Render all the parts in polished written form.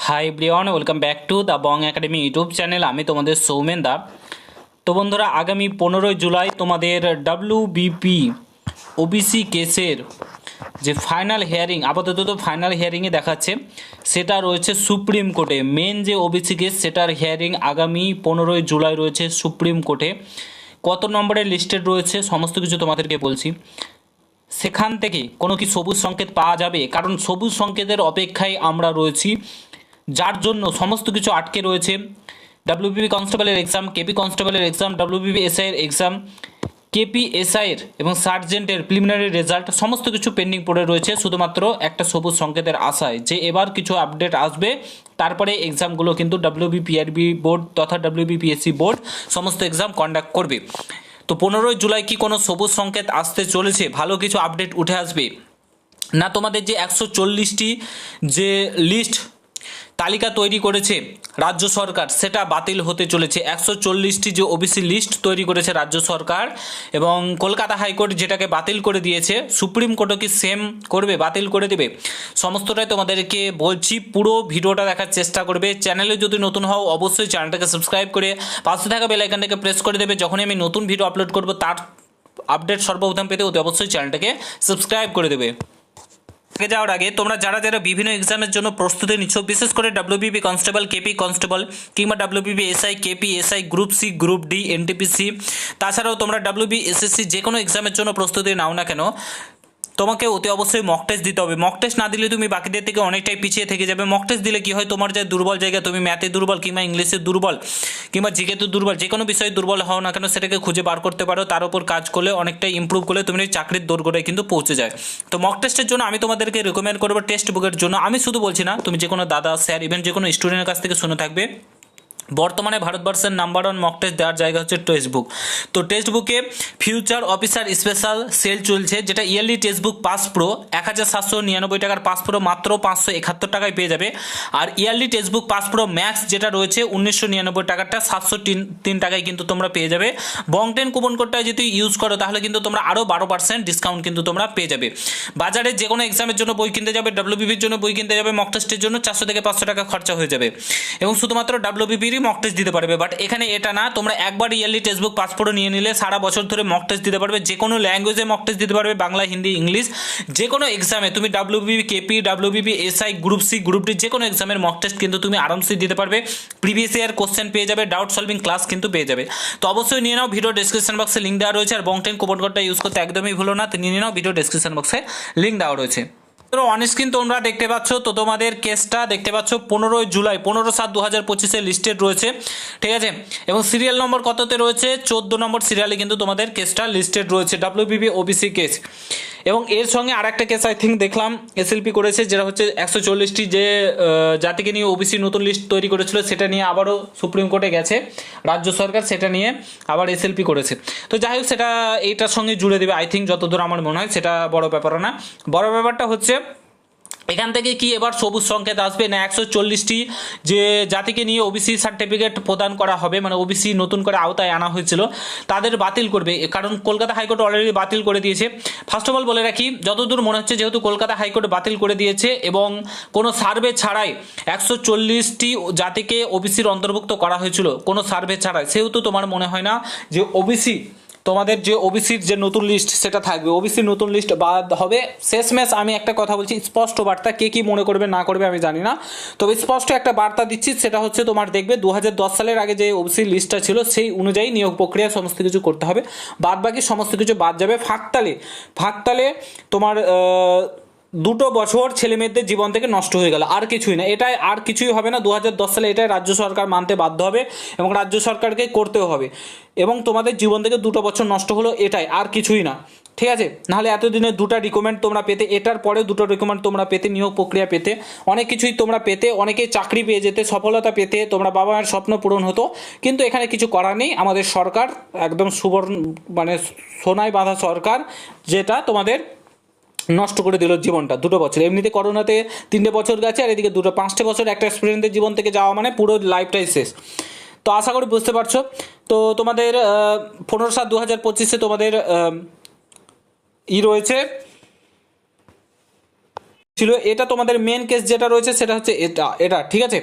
Hi everyone, welcome back to the Bong academy YouTube channel. আমি তোমাদের সৌমেন দা। তো বন্ধুরা, আগামী 15 জুলাই তোমাদের ডাব্লিউবিপি ওবিসি কেসের যে ফাইনাল হিয়ারিং, আপাতত তো ফাইনাল হিয়ারিংয়ে দেখাচ্ছে, সেটা রয়েছে সুপ্রিম কোর্টে। মেন যে ওবিসি কেস সেটার হিয়ারিং আগামী 15 জুলাই রয়েছে সুপ্রিম কোর্টে। কত নম্বরের লিস্টেড রয়েছে সমস্ত কিছু তোমাদেরকে বলছি। সেখান থেকে কোনো কি সবুজ সংকেত পাওয়া যাবে? কারণ সবুজ সংকেতের অপেক্ষায় আমরা রয়েছি, যার জন্য সমস্ত কিছু আটকে রয়েছে। ডাব্লিউবিপি কনস্টেবলের এক্সাম, কেপি কনস্টেবলের এক্সাম, ডাব্লিউবিপি এসআইয়ের এক্সাম, কেপি এসআইয়ের এবং সার্জেন্টের প্রিলিমিনারি রেজাল্ট সমস্ত কিছু পেন্ডিং পড়ে রয়েছে, শুধুমাত্র একটা সবুজ সংকেতের আশায় যে এবার কিছু আপডেট আসবে। তারপরে এক্সামগুলো কিন্তু ডাব্লিউবিপিআরবি বোর্ড তথা ডাব্লিউবিপিএসসি বোর্ড সমস্ত এক্সাম কন্ডাক্ট করবে। তো 15 জুলাই কি কোনো সবুজ সংকেত আসতে চলেছে? ভালো কিছু আপডেট উঠে আসবে না? তোমাদের যে 140টি যে লিস্ট তালিকা তৈরি করেছে রাজ্য সরকার, সেটা বাতিল হতে চলেছে। 140টি যে ওবিসি লিস্ট তৈরি করেছে রাজ্য সরকার, এবং কলকাতা হাইকোর্ট যেটাকে বাতিল করে দিয়েছে, সুপ্রিম কোর্টও কি সেম করবে, বাতিল করে দেবে? সমস্তটাই তোমাদেরকে বলছি, পুরো ভিডিওটা দেখার চেষ্টা করবে। চ্যানেলে যদি নতুন হও অবশ্যই চ্যানেলটাকে সাবস্ক্রাইব করে পাশে থাকা বেল আইকনটাকে প্রেস করে দেবে। যখনই আমি নতুন ভিডিও আপলোড করব তার আপডেট সর্বপ্রথম পেতে অতি অবশ্যই চ্যানেলটাকে সাবস্ক্রাইব করে দেবে। যাওয়ার আগে তোমরা যারা যারা বিভিন্ন এক্সামের জন্য প্রস্তুতি নিচ্ছ, বিশেষ করে ডাব্লিউবিপি কনস্টেবল, কেপি কনস্টেবল কিংবা WBP SI, KP SI, group C, group D, NTPC, তাছাড়াও তোমরা ডাব্লিউবি এসএসসি যে কোনো এক্সামের জন্য প্রস্তুতি নাও না কেন, তোমাকে অতি অবশ্যই মক টেস্ট দিতে হবে। মক টেস্ট না দিলে তুমি বাকিদের থেকে অনেকটাই পিছিয়ে থেকে যাবে। মক টেস্ট দিলে কি হয়, তোমার যে দুর্বল জায়গা, তুমি ম্যাথে দুর্বল কিংবা ইংলিশে দুর্বল কিংবা জিকেতে দুর্বল, যে কোনো বিষয়ে দুর্বল হও না কেন সেটাকে খুঁজে বার করতে পারো। তার উপর কাজ করলে অনেকটাই ইম্প্রুভ করলে তুমি চাকরির দোরগোড়ায় কিন্তু পৌঁছে যায়। তো মক টেস্টের জন্য আমি তোমাদেরকে রেকমেন্ড করবো টেক্সট বুকের জন্য। আমি শুধু বলছি না, তুমি যে কোনো দাদা, স্যার, ইভেন যে কোনো স্টুডেন্টের কাছ থেকে শুনে থাকবে, বর্তমানে ভারতবর্ষের নাম্বার ওয়ান মক টেস্ট দেওয়ার জায়গা হচ্ছে টেক্সট বুক। তো টেক্সট বুকে ফিউচার অফিসার স্পেশাল সেল চলছে, যেটা yearly text book pass pro 1799 টাকার পাস প্রো মাত্র 571 টাকায় পেয়ে যাবে। আর yearly text book pass pro max যেটা রয়েছে 1999 টাকারটা 703 টাকায় কিন্তু তোমরা পেয়ে যাবে। বং10 কুপন কোডটা যদি ইউজ করো তাহলে কিন্তু তোমরা আরও 12% ডিসকাউন্ট কিন্তু তোমরা পেয়ে যাবে। বাজারে যে কোনো এক্সামের জন্য বই কিনতে যাবে, ডাব্লিউবিপির জন্য বই কিনতে যাবে, মক টেস্টের জন্য 400 থেকে 500 টাকা খরচা হয়ে যাবে, এবং শুধুমাত্র ডাব্লিউবিপিরই মক টেস্ট দিতে পারবে। বাট এখানে এটা না, তোমরা একবার ইয়ারলি টেক্সট বুক পাসপোর্ট নিয়ে নিলে সারা বছর ধরে মক টেস্ট দিতে পারবে, যে কোনো ল্যাঙ্গুয়েজে মক টেস্ট দিতে পারবে, বাংলা, হিন্দি, ইংলিশ, যে কোনো এক্সামে তুমি WBP, KP, WBP SI, group C, group D যে কোনো এক্সামের মক টেস্ট কিন্তু তুমি আরামসে দিতে পারবে। প্রিভিয়াস ইয়ার কোশ্চেন পেয়ে যাবে, ডাউট সলভিং ক্লাস কিন্তু পেয়ে যাবে। তো অবশ্যই নিয়ে নাও, ভিডিও ডেসক্রিপশন বক্সে লিঙ্ক দেওয়া রয়েছে। আর বং10 কুপন কোডটা ইউজ করতে একদমই ভুলো না, তো নিয়ে নাও, ভিডিও ডেসক্রিপশন বক্সে লিঙ্ক দেওয়া রয়েছে। তো অন স্ক্রিন তোমরা দেখতে পাচ্ছ, তো তোমাদের কেসটা দেখতে পাচ্ছ 15 জুলাই, 15/7/2025 লিস্টেড রয়েছে, ঠিক আছে। এবং সিরিয়াল নম্বর কততে রয়েছে? 14 নম্বর সিরিয়ালে কিন্তু তোমাদের কেসটা লিস্টেড রয়েছে, ডাব্লিউবিপি ওবিসি কেস। এবং এর সঙ্গে আর একটা কেস আই থিঙ্ক দেখলাম এসএলপি করেছে, যেটা হচ্ছে 140টি যে জাতিকে নিয়ে ওবিসি নতুন লিস্ট তৈরি করেছিল, সেটা নিয়ে আবারও সুপ্রিম কোর্টে গেছে রাজ্য সরকার, সেটা নিয়ে আবার এসএলপি করেছে। তো যাই হোক, সেটা এইটার সঙ্গে জুড়ে দেবে আই থিঙ্ক, যতদূর আমার মনে হয়। সেটা বড় ব্যাপার না, বড় ব্যাপারটা হচ্ছে এখান থেকে কি এবার সবুজ সংকেত আসবে না 140টি যে জাতিকে নিয়ে ওবিসি সার্টিফিকেট প্রদান করা হবে, মানে ওবিসি নতুন করে আওতায় আনা হয়েছিল তাদের বাতিল করবে? কারণ কলকাতা হাইকোর্ট অলরেডি বাতিল করে দিয়েছে। ফার্স্ট অফ অল বলে রাখি, যতদূর মনে হচ্ছে যেহেতু কলকাতা হাইকোর্ট বাতিল করে দিয়েছে এবং কোনো সার্ভে ছাড়াই 140টি জাতিকে ওবিসির অন্তর্ভুক্ত করা হয়েছিল কোনো সার্ভে ছাড়াই, সেহেতু তোমার মনে হয় না যে ওবিসি, তোমাদের যে ওবিসির যে নতুন লিস্ট সেটা থাকবে, ওবিসির নতুন লিস্ট বাদ হবে। শেষমেশ আমি একটা কথা বলছি, স্পষ্ট বার্তা, কে কি মনে করবে না করবে আমি জানি না, তবে স্পষ্ট একটা বার্তা দিচ্ছি, সেটা হচ্ছে তোমার দেখবে 2010 সালের আগে যে ওবিসির লিস্টটা ছিল সেই অনুযায়ী নিয়োগ প্রক্রিয়া সমস্ত কিছু করতে হবে, বাদ বাকি সমস্ত কিছু বাদ যাবে। ফাঁকতালে তোমার 2 বছর ছেলে মেয়েদের জীবন থেকে নষ্ট হয়ে গেল, আর কিছুই না। এটাই আর কিছুই হবে না, 2010 সালে এটাই রাজ্য সরকার মানতে বাধ্য হবে এবং রাজ্য সরকারকে করতেও হবে। এবং তোমাদের জীবন থেকে 2 বছর নষ্ট হলো, এটাই, আর কিছুই না, ঠিক আছে। নাহলে এতদিনে 2টা রিকমেন্ড তোমরা পেতে, এটার পরে 2টো রিকমেন্ড তোমরা পেতে, নিয়োগ প্রক্রিয়া পেতে, অনেক কিছুই তোমরা পেতে, অনেকেই চাকরি পেয়ে যেতে, সফলতা পেতে, তোমরা বাবা মায়ের স্বপ্ন পূরণ হতো। কিন্তু এখানে কিছু করার নেই, আমাদের সরকার একদম সুবর্ণ, মানে সোনায় বাঁধা সরকার, যেটা তোমাদের নষ্ট করে দিল জীবনটা 2 বছর। এমনিতে করোনাতে 3টে বছর গেছে, আর এদিকে 5টে বছর একটা স্টুডেন্টের জীবন থেকে যাওয়া মানে পুরো লাইফটাই শেষ। তো আশা করি বুঝতে পারছো। তো তোমাদের 15/7/2025 তোমাদের রয়েছে ছিল। এটা তোমাদের মেন কেস যেটা রয়েছে সেটা হচ্ছে এটা ঠিক আছে।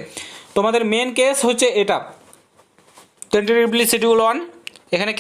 তোমাদের মেন কেস হচ্ছে এটা টেন্টেটিভলি শিডিউল 1 এখানে